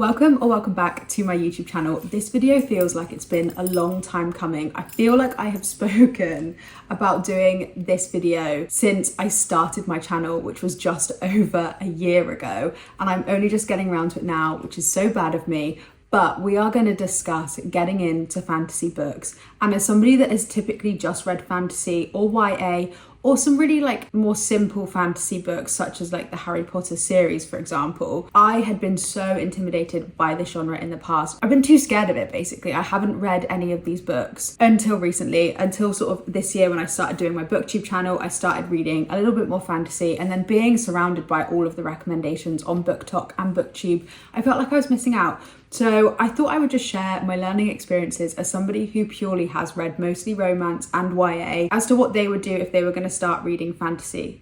Welcome or welcome back to my YouTube channel. This video feels like it's been a long time coming. I feel like I have spoken about doing this video since I started my channel, which was just over a year ago, and I'm only just getting around to it now, which is so bad of me. But we are going to discuss getting into fantasy books. And as somebody that has typically just read fantasy or YA or some really more simple fantasy books such as the Harry Potter series, for example, I had been so intimidated by this genre in the past. I've been too scared of it, basically. I haven't read any of these books until recently, until sort of this year when I started doing my booktube channel. I started reading a little bit more fantasy, and then being surrounded by all of the recommendations on BookTok and BookTube, I felt like I was missing out. So I thought I would just share my learning experiences as somebody who purely has read mostly romance and YA as to what they would do if they were going to start reading fantasy.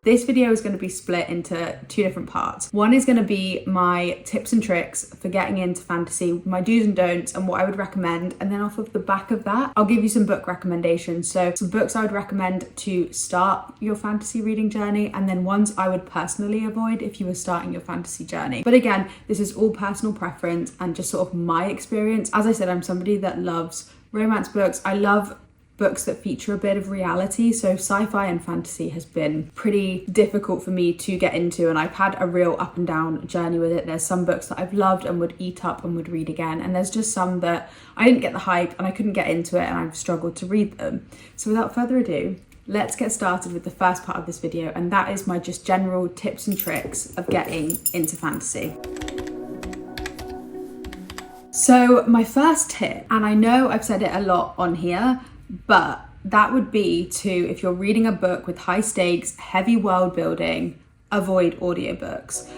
This video is going to be split into two different parts. One is going to be my tips and tricks for getting into fantasy, my do's and don'ts, and what I would recommend. And then off of the back of that, I'll give you some book recommendations. So some books I would recommend to start your fantasy reading journey, and then ones I would personally avoid if you were starting your fantasy journey. But again, this is all personal preference and just sort of my experience. As I said, I'm somebody that loves romance books. I love books that feature a bit of reality, so sci-fi and fantasy has been pretty difficult for me to get into, and I've had a real up and down journey with it. There's some books that I've loved and would eat up and would read again, and there's just some that I didn't get the hype and I couldn't get into it and I've struggled to read them. So without further ado, let's get started with the first part of this video, and that is my just general tips and tricks of getting into fantasy. So my first tip, and I know I've said it a lot on here, but that would be to, if you're reading a book with high stakes, heavy world building, avoid audiobooks.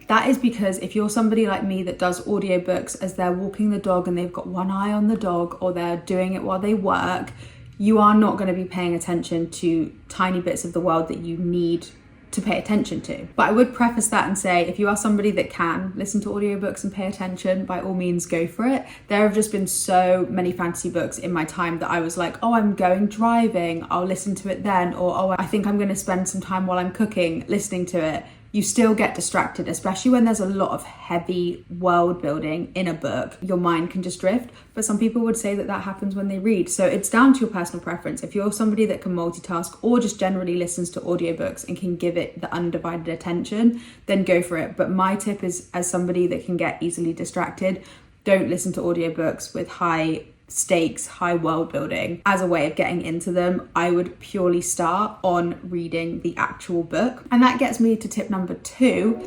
That is because if you're somebody like me that does audiobooks as they're walking the dog and they've got one eye on the dog, or they're doing it while they work, you are not going to be paying attention to tiny bits of the world that you need to pay attention to. But I would preface that and say, if you are somebody that can listen to audiobooks and pay attention, by all means go for it. There have just been so many fantasy books in my time that I was like, oh, I'm going driving, I'll listen to it then, or oh, I think I'm going to spend some time while I'm cooking listening to it. You still get distracted, especially when there's a lot of heavy world building in a book. Your mind can just drift, but some people would say that that happens when they read. So it's down to your personal preference. If you're somebody that can multitask or just generally listens to audiobooks and can give it the undivided attention, then go for it. But my tip is, as somebody that can get easily distracted, don't listen to audiobooks with high stakes, high world building. As a way of getting into them, I would purely start on reading the actual book. And that gets me to tip number 2.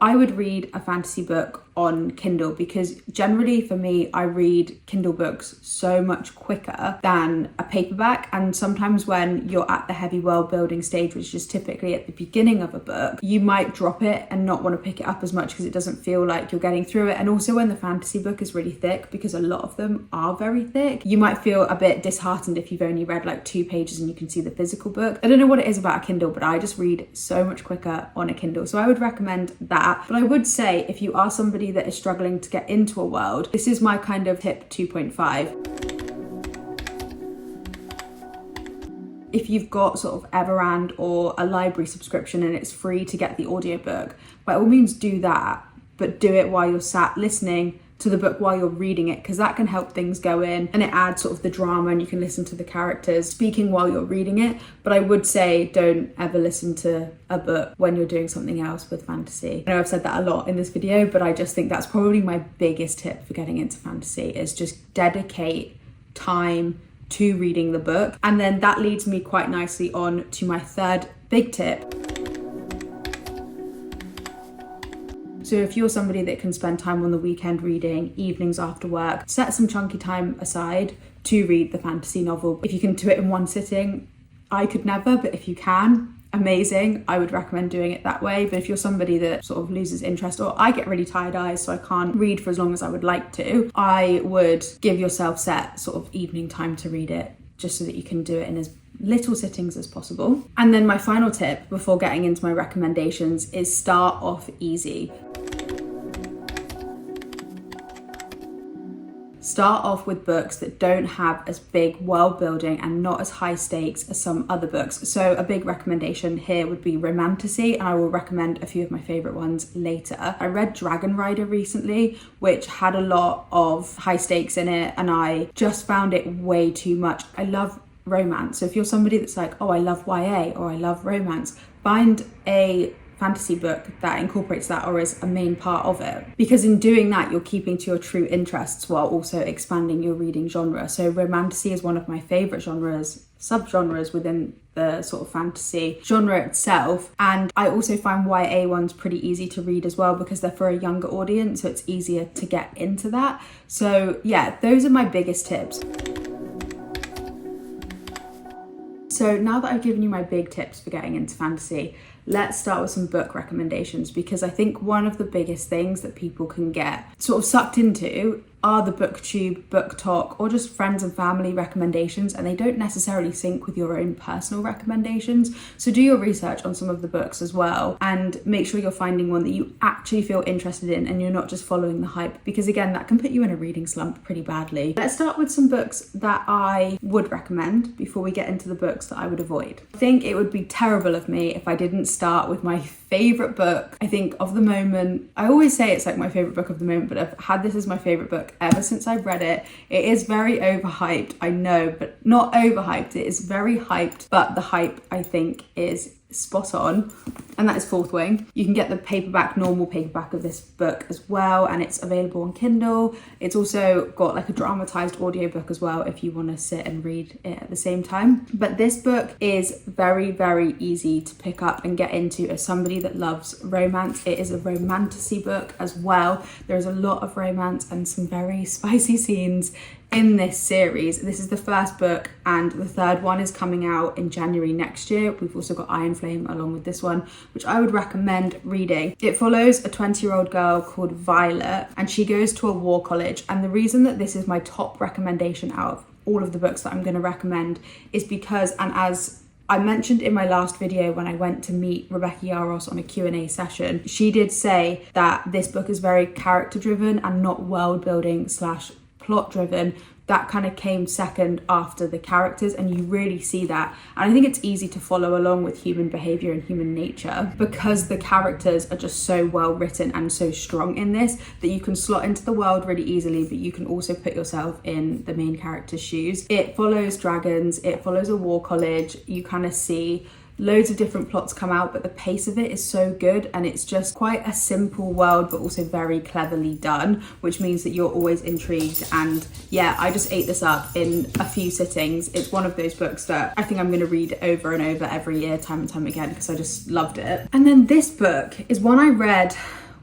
I would read a fantasy book on Kindle, because generally for me, I read Kindle books so much quicker than a paperback. And sometimes when you're at the heavy world building stage, which is typically at the beginning of a book, you might drop it and not want to pick it up as much because it doesn't feel like you're getting through it. And also when the fantasy book is really thick, because a lot of them are very thick, you might feel a bit disheartened if you've only read 2 pages and you can see the physical book. I don't know what it is about a Kindle, but I just read so much quicker on a Kindle. So I would recommend that. But I would say, if you are somebody that is struggling to get into a world, this is my kind of tip 2.5. If you've got sort of Everand or a library subscription and it's free to get the audiobook, by all means do that, but do it while you're sat listening to the book while you're reading it, because that can help things go in and it adds sort of the drama, and you can listen to the characters speaking while you're reading it. But I would say don't ever listen to a book when you're doing something else with fantasy. I know I've said that a lot in this video, but I just think that's probably my biggest tip for getting into fantasy, is just dedicate time to reading the book. And then that leads me quite nicely on to my third big tip. So if you're somebody that can spend time on the weekend reading, evenings after work, set some chunky time aside to read the fantasy novel. If you can do it in one sitting, I could never, but if you can, amazing. I would recommend doing it that way. But if you're somebody that sort of loses interest, or I get really tired eyes, so I can't read for as long as I would like to, I would give yourself set sort of evening time to read it, just so that you can do it in as little sittings as possible. And then my final tip before getting into my recommendations is start off easy. start off with books that don't have as big world building and not as high stakes as some other books. So a big recommendation here would be Romantasy, and I will recommend a few of my favourite ones later. I read Dragon Rider recently, which had a lot of high stakes in it, and I just found it way too much. I love romance, so if you're somebody that's like, oh, I love YA or I love romance, find a fantasy book that incorporates that or is a main part of it, because in doing that you're keeping to your true interests while also expanding your reading genre. So Romantasy is one of my favourite subgenres within the sort of fantasy genre itself, and I also find YA ones pretty easy to read as well because they're for a younger audience, so it's easier to get into that. So yeah, those are my biggest tips. So now that I've given you my big tips for getting into fantasy, let's start with some book recommendations, because I think one of the biggest things that people can get sort of sucked into are the BookTube, BookTok, or just friends and family recommendations, and they don't necessarily sync with your own personal recommendations. So do your research on some of the books as well, and make sure you're finding one that you actually feel interested in and you're not just following the hype, because again, that can put you in a reading slump pretty badly. Let's start with some books that I would recommend before we get into the books that I would avoid. I think it would be terrible of me if I didn't start with my favourite book, I think, of the moment. I always say it's like my favourite book of the moment, but I've had this as my favourite book ever since I've read it. It is very overhyped, I know, but not overhyped. It is very hyped, but the hype, I think, is spot on, and that is Fourth Wing. You can get the normal paperback of this book as well, and it's available on Kindle. It's also got like a dramatized audiobook as well if you want to sit and read it at the same time. But this book is very, very easy to pick up and get into as somebody that loves romance. It is a romantasy book as well. There's a lot of romance and some very spicy scenes in this series. This is the first book, and the third one is coming out in January next year. We've also got Iron Flame along with this one, which I would recommend reading. It follows a 20-year-old girl called Violet, and she goes to a war college. And the reason that this is my top recommendation out of all of the books that I'm going to recommend is because, and as I mentioned in my last video when I went to meet Rebecca Yarros on a Q&A session, she did say that this book is very character driven and not world building / plot driven. That kind of came second after the characters, and you really see that. And I think it's easy to follow along with human behavior and human nature because the characters are just so well written and so strong in this that you can slot into the world really easily, but you can also put yourself in the main character's shoes. It follows dragons, it follows a war college. You kind of see loads of different plots come out, but the pace of it is so good, and it's just quite a simple world but also very cleverly done, which means that you're always intrigued. And yeah, I just ate this up in a few sittings. It's one of those books that I think I'm going to read over and over every year, time and time again, because I just loved it. And then this book is one I read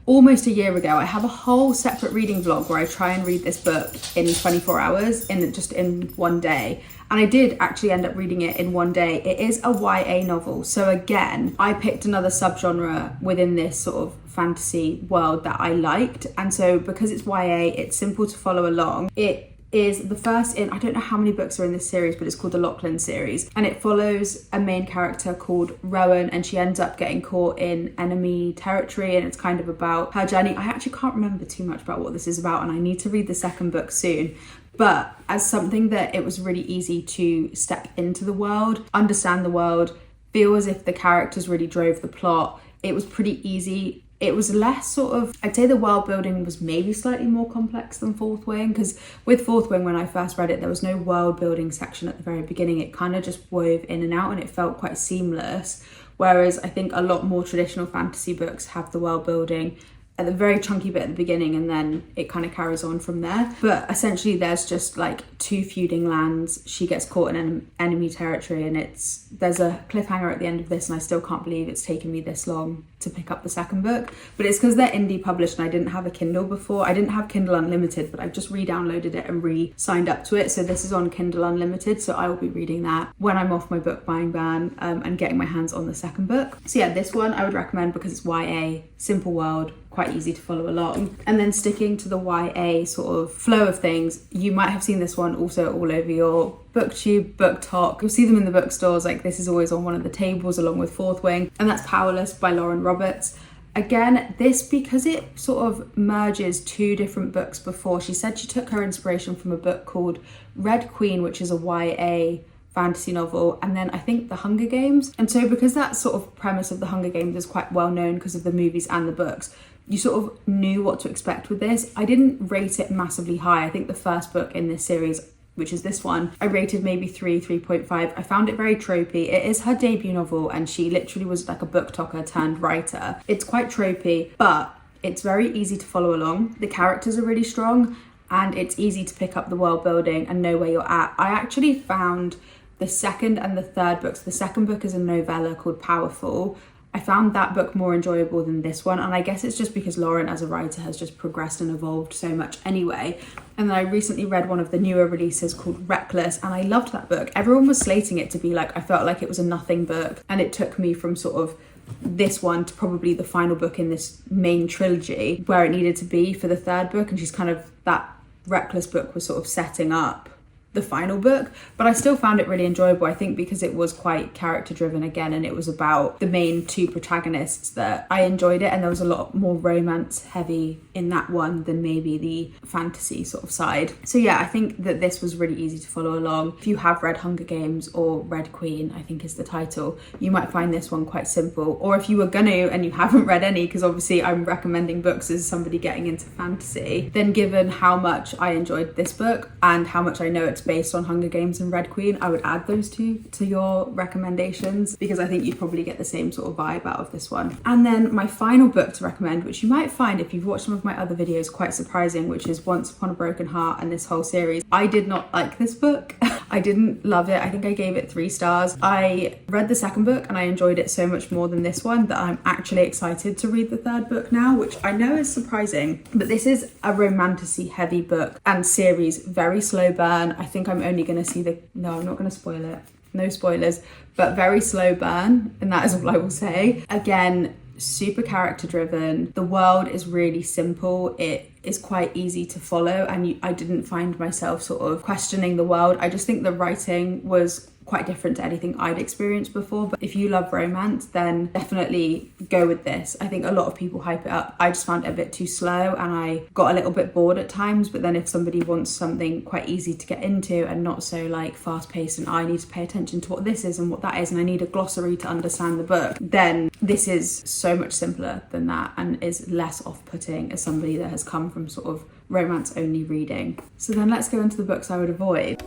almost a year ago. I have a whole separate reading vlog where I try and read this book in 24 hours in one day. And I did actually end up reading it in one day. It is a YA novel. So again, I picked another subgenre within this sort of fantasy world that I liked. And so because it's YA, it's simple to follow along. It is the first in, I don't know how many books are in this series, but it's called the Lachlan series. And it follows a main character called Rowan, and she ends up getting caught in enemy territory, and it's kind of about her journey. I actually can't remember too much about what this is about, and I need to read the second book soon. But as something that it was really easy to step into the world, understand the world, feel as if the characters really drove the plot, it was pretty easy. It was less sort of, I'd say the world building was maybe slightly more complex than Fourth Wing, because with Fourth Wing, when I first read it, there was no world building section at the very beginning. It kind of just wove in and out, and it felt quite seamless. Whereas I think a lot more traditional fantasy books have the world building at the very chunky bit at the beginning, and then it kind of carries on from there. But essentially there's just like two feuding lands. She gets caught in enemy territory, and there's a cliffhanger at the end of this, and I still can't believe it's taken me this long to pick up the second book. But it's because they're indie published, and I didn't have a Kindle before. I didn't have Kindle Unlimited, but I've just re-downloaded it and re-signed up to it. So this is on Kindle Unlimited, so I will be reading that when I'm off my book buying ban and getting my hands on the second book. So yeah, this one I would recommend because it's YA, simple world, quite easy to follow along. And then sticking to the YA sort of flow of things, you might have seen this one also all over your BookTube, BookTok. You'll see them in the bookstores, like this is always on one of the tables along with Fourth Wing, and that's Powerless by Lauren Roberts. Again, this, because it sort of merges two different books before. She said she took her inspiration from a book called Red Queen, which is a YA fantasy novel, and then I think The Hunger Games. And so because that sort of premise of The Hunger Games is quite well known because of the movies and the books, you sort of knew what to expect with this. I didn't rate it massively high. I think the first book in this series, which is this one, I rated maybe 3.5. I found it very tropey. It is her debut novel and she literally was like a BookToker turned writer. It's quite tropey, but it's very easy to follow along. The characters are really strong and it's easy to pick up the world building and know where you're at. I actually found the second and the third books, the second book is a novella called Powerful. I found that book more enjoyable than this one, and I guess it's just because Lauren as a writer has just progressed and evolved so much anyway. And then I recently read one of the newer releases called Reckless, and I loved that book. Everyone was slating it to be like, I felt like it was a nothing book, and it took me from sort of this one to probably the final book in this main trilogy where it needed to be for the third book, and she's kind of, that Reckless book was sort of setting up the final book, but I still found it really enjoyable. I think because it was quite character driven again, and it was about the main two protagonists, that I enjoyed it, and there was a lot more romance heavy in that one than maybe the fantasy sort of side. So yeah, I think that this was really easy to follow along. If you have read Hunger Games or Red Queen, I think is the title, you might find this one quite simple. Or if you were gonna and you haven't read any, because obviously I'm recommending books as somebody getting into fantasy, then given how much I enjoyed this book and how much I know it's based on Hunger Games and Red Queen, I would add those two to your recommendations because I think you'd probably get the same sort of vibe out of this one. And then my final book to recommend, which you might find if you've watched some of my other videos quite surprising, which is Once Upon a Broken Heart and this whole series. I did not like this book. I didn't love it. I think I gave it 3 stars. I read the second book and I enjoyed it so much more than this one that I'm actually excited to read the third book now, which I know is surprising. But this is a romantasy heavy book and series, very slow burn. I think I'm only going to see no, I'm not going to spoil it. No spoilers, but very slow burn. And that is all I will say. Again, super character driven. The world is really simple. It is quite easy to follow, and I didn't find myself sort of questioning the world. I just think the writing was quite different to anything I'd experienced before. But if you love romance, then definitely go with this. I think a lot of people hype it up. I just found it a bit too slow and I got a little bit bored at times. But then if somebody wants something quite easy to get into and not so like fast paced and I need to pay attention to what this is and what that is and I need a glossary to understand the book, then this is so much simpler than that and is less off-putting as somebody that has come from sort of romance only reading. So then let's go into the books I would avoid.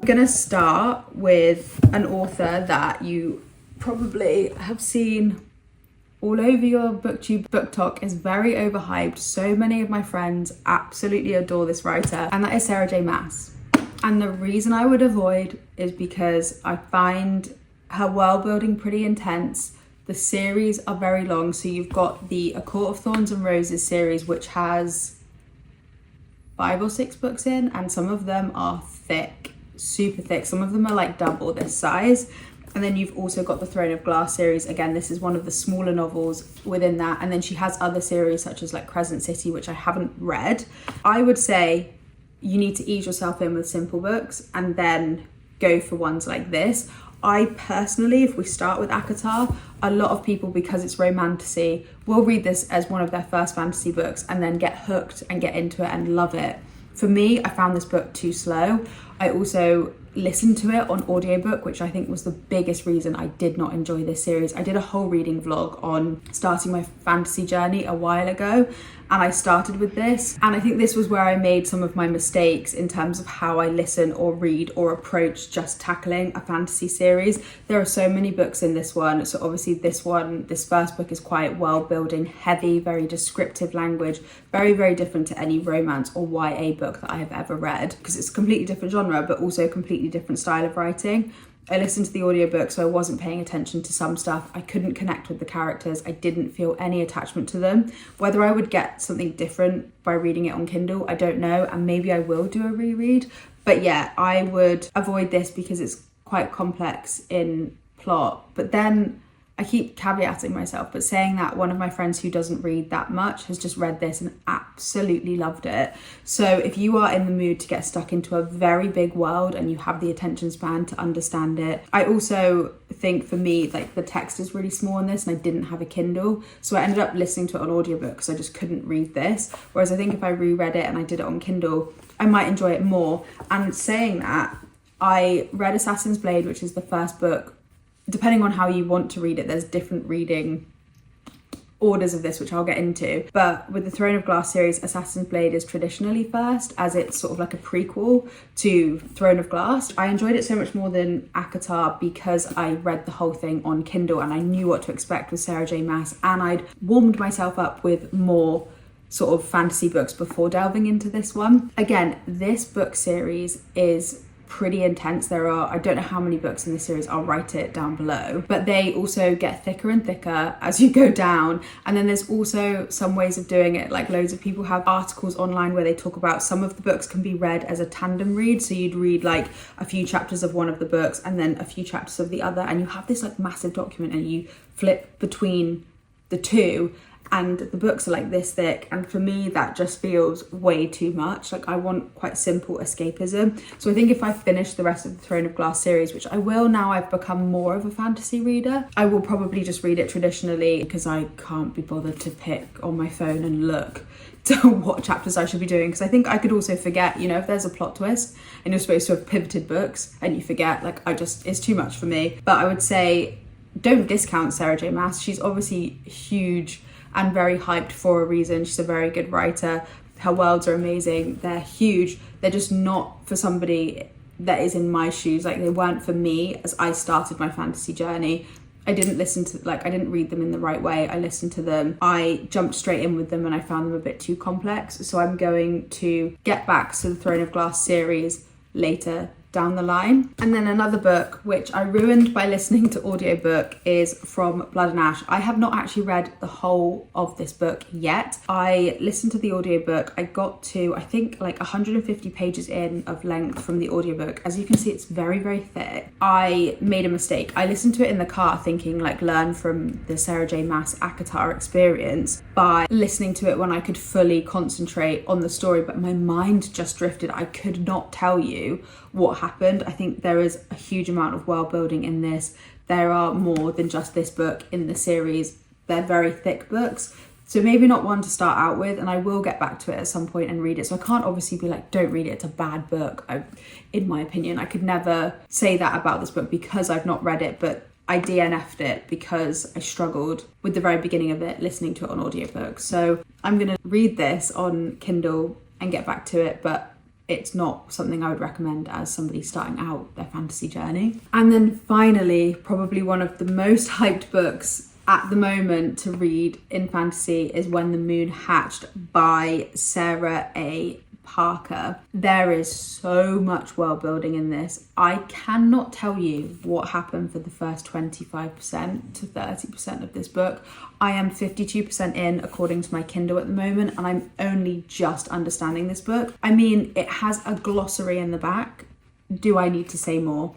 I'm gonna start with an author that you probably have seen all over your booktube. BookTok is very overhyped. So many of my friends absolutely adore this writer, and that is Sarah J Maas. And the reason I would avoid is because I find her world building pretty intense. The series are very long, so you've got the A Court of Thorns and Roses series, which has 5 or 6 books in, and some of them are thick. Super thick. Some of them are like double this size. And then you've also got the Throne of Glass series. Again, this is one of the smaller novels within that. And then she has other series such as like Crescent City, which I haven't read. I would say you need to ease yourself in with simple books and then go for ones like this. I personally, if we start with ACOTAR, a lot of people, because it's romantasy, will read this as one of their first fantasy books and then get hooked and get into it and love it. For me, I found this book too slow. I also listened to it on audiobook, which I think was the biggest reason I did not enjoy this series. I did a whole reading vlog on starting my fantasy journey a while ago, and I started with this. And I think this was where I made some of my mistakes in terms of how I listen or read or approach just tackling a fantasy series. There are so many books in this one. So obviously this first book is quite world building heavy, very descriptive language, very, very different to any romance or YA book that I have ever read, because it's a completely different genre, but also a completely different style of writing. I listened to the audiobook, so I wasn't paying attention to some stuff. I couldn't connect with the characters. I didn't feel any attachment to them. Whether I would get something different by reading it on Kindle, I don't know. And maybe I will do a reread. But yeah, I would avoid this because it's quite complex in plot. But then I keep caveating myself, but saying that one of my friends who doesn't read that much has just read this and absolutely loved it. So if you are in the mood to get stuck into a very big world and you have the attention span to understand it, I also think for me, like the text is really small in this and I didn't have a Kindle. So I ended up listening to it on audiobook because I just couldn't read this. Whereas I think if I reread it and I did it on Kindle, I might enjoy it more. And saying that, I read Assassin's Blade, which is the first book. Depending on how you want to read it, there's different reading orders of this, which I'll get into. But with the Throne of Glass series, Assassin's Blade is traditionally first, as it's sort of like a prequel to Throne of Glass. I enjoyed it so much more than ACOTAR because I read the whole thing on Kindle and I knew what to expect with Sarah J Maas, and I'd warmed myself up with more sort of fantasy books before delving into this one. Again, this book series is pretty intense. There are, I don't know how many books in this series, I'll write it down below, but they also get thicker and thicker as you go down. And then there's also some ways of doing it, like loads of people have articles online where they talk about some of the books can be read as a tandem read, so you'd read like a few chapters of one of the books and then a few chapters of the other, and you have this like massive document and you flip between the two, and the books are like this thick, and for me that just feels way too much. Like I want quite simple escapism. So I think if I finish the rest of the Throne of Glass series, which I will now I've become more of a fantasy reader, I will probably just read it traditionally because I can't be bothered to pick on my phone and look to what chapters I should be doing, because I think I could also forget, you know, if there's a plot twist and you're supposed to have pivoted books and you forget, like it's too much for me. But I would say don't discount Sarah J Maas. She's obviously huge and very hyped for a reason. She's a very good writer. Her worlds are amazing. They're huge. They're just not for somebody that is in my shoes. Like they weren't for me as I started my fantasy journey. I didn't read them in the right way. I listened to them. I jumped straight in with them and I found them a bit too complex. So I'm going to get back to the Throne of Glass series later down the line. And then another book which I ruined by listening to audiobook is From Blood and Ash. I have not actually read the whole of this book yet. I listened to the audiobook. I got to, I think, like 150 pages in of length from the audiobook. As you can see, it's very, very thick. I made a mistake. I listened to it in the car thinking like learn from the Sarah J Maas ACOTAR experience by listening to it when I could fully concentrate on the story, but my mind just drifted. I could not tell you what happened. I think there is a huge amount of world building in this. There are more than just this book in the series. They're very thick books, so maybe not one to start out with, and I will get back to it at some point and read it. So I can't obviously be like, don't read it, it's a bad book. In my opinion, I could never say that about this book because I've not read it, but I DNF'd it because I struggled with the very beginning of it, listening to it on audiobook. So I'm gonna read this on Kindle and get back to it, but it's not something I would recommend as somebody starting out their fantasy journey. And then finally, probably one of the most hyped books at the moment to read in fantasy is When the Moon Hatched by Sarah A. Parker. There is so much world building in this. I cannot tell you what happened for the first 25% to 30% of this book. I am 52% in according to my Kindle at the moment, and I'm only just understanding this book. I mean, it has a glossary in the back. Do I need to say more?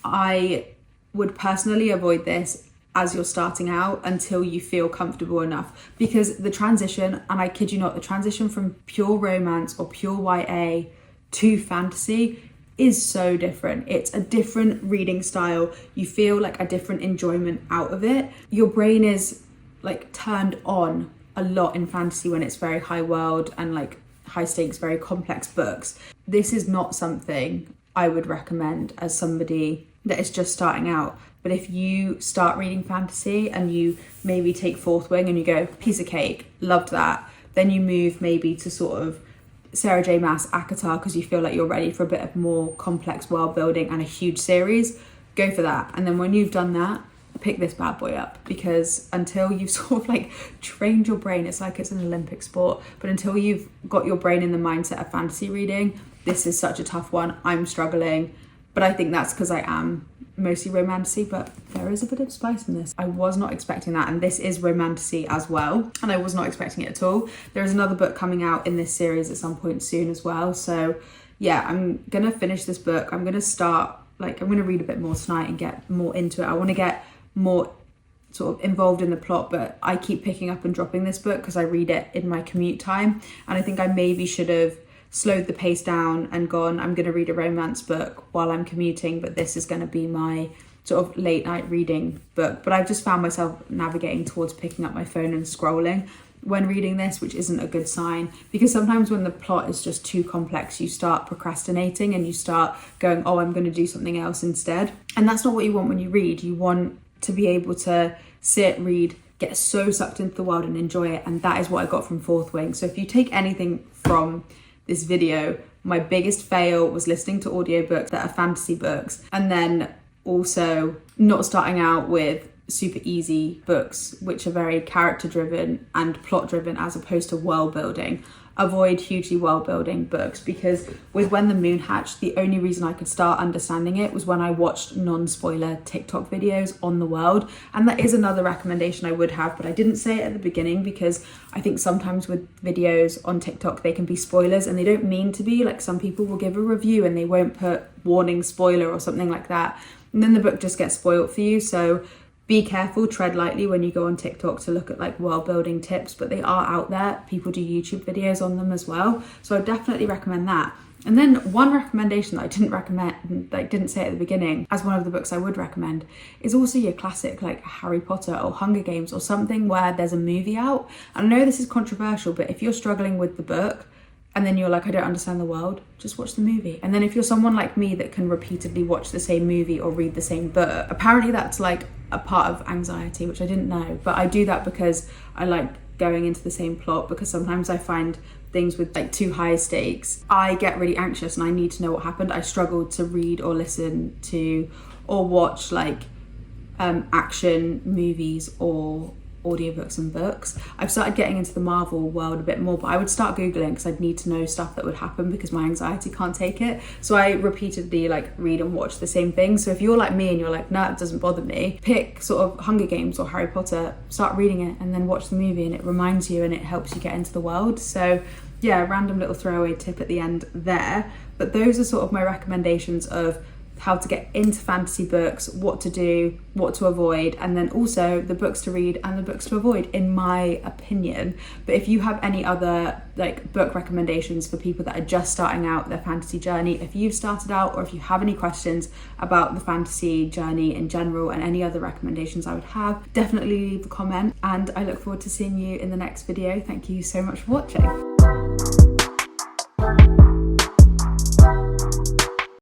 I would personally avoid this as you're starting out until you feel comfortable enough, because the transition, and I kid you not, the transition from pure romance or pure YA to fantasy is so different. It's a different reading style. You feel like a different enjoyment out of it. Your brain is like turned on a lot in fantasy when it's very high world and like high stakes, very complex books. This is not something I would recommend as somebody that is just starting out. But if you start reading fantasy and you maybe take Fourth Wing and you go, piece of cake, loved that, then you move maybe to sort of Sarah J Maas ACOTAR because you feel like you're ready for a bit of more complex world building and a huge series, go for that. And then when you've done that, pick this bad boy up, because until you've sort of like trained your brain, it's like it's an Olympic sport, but until you've got your brain in the mindset of fantasy reading, this is such a tough one. I'm struggling, but I think that's because I am mostly romantasy, but there is a bit of spice in this. I was not expecting that, and this is romantasy as well, and I was not expecting it at all. There is another book coming out in this series at some point soon as well, so yeah, I'm gonna finish this book. I'm gonna read a bit more tonight and get more into it. I want to get more sort of involved in the plot, but I keep picking up and dropping this book because I read it in my commute time. And I think I maybe should have slowed the pace down and gone, I'm going to read a romance book while I'm commuting, but this is going to be my sort of late night reading book. But I've just found myself navigating towards picking up my phone and scrolling when reading this, which isn't a good sign, because sometimes when the plot is just too complex, you start procrastinating and you start going, oh, I'm going to do something else instead. And that's not what you want when you read. You want to be able to sit, read, get so sucked into the world and enjoy it. And that is what I got from Fourth Wing. So if you take anything from this video, my biggest fail was listening to audiobooks that are fantasy books, and then also not starting out with super easy books which are very character driven and plot driven as opposed to world building. Avoid hugely world building books, because with When the Moon Hatched, the only reason I could start understanding it was when I watched non-spoiler TikTok videos on the world. And that is another recommendation I would have, but I didn't say it at the beginning because I think sometimes with videos on TikTok they can be spoilers, and they don't mean to be. Like, some people will give a review and they won't put warning spoiler or something like that, and then the book just gets spoiled for you. So be careful, tread lightly when you go on TikTok to look at like world building tips, but they are out there. People do YouTube videos on them as well. So I definitely recommend that. And then one recommendation that I didn't recommend, like didn't say at the beginning, as one of the books I would recommend, is also your classic like Harry Potter or Hunger Games or something where there's a movie out. And I know this is controversial, but if you're struggling with the book and then you're like, I don't understand the world, just watch the movie. And then if you're someone like me that can repeatedly watch the same movie or read the same book, apparently that's like a part of anxiety, which I didn't know, but I do that because I like going into the same plot, because sometimes I find things with like too high stakes, I get really anxious and I need to know what happened. I struggle to read or listen to or watch like action movies or audiobooks and books. I've started getting into the Marvel world a bit more, but I would start Googling because I'd need to know stuff that would happen because my anxiety can't take it. So I repeatedly like read and watch the same thing. So if you're like me and you're like, no, it doesn't bother me, pick sort of Hunger Games or Harry Potter, start reading it and then watch the movie, and it reminds you and it helps you get into the world. So yeah, random little throwaway tip at the end there. But those are sort of my recommendations of how to get into fantasy books, what to do, what to avoid, and then also the books to read and the books to avoid, in my opinion. But if you have any other like book recommendations for people that are just starting out their fantasy journey, if you've started out, or if you have any questions about the fantasy journey in general and any other recommendations I would have, definitely leave a comment, and I look forward to seeing you in the next video. Thank you so much for watching.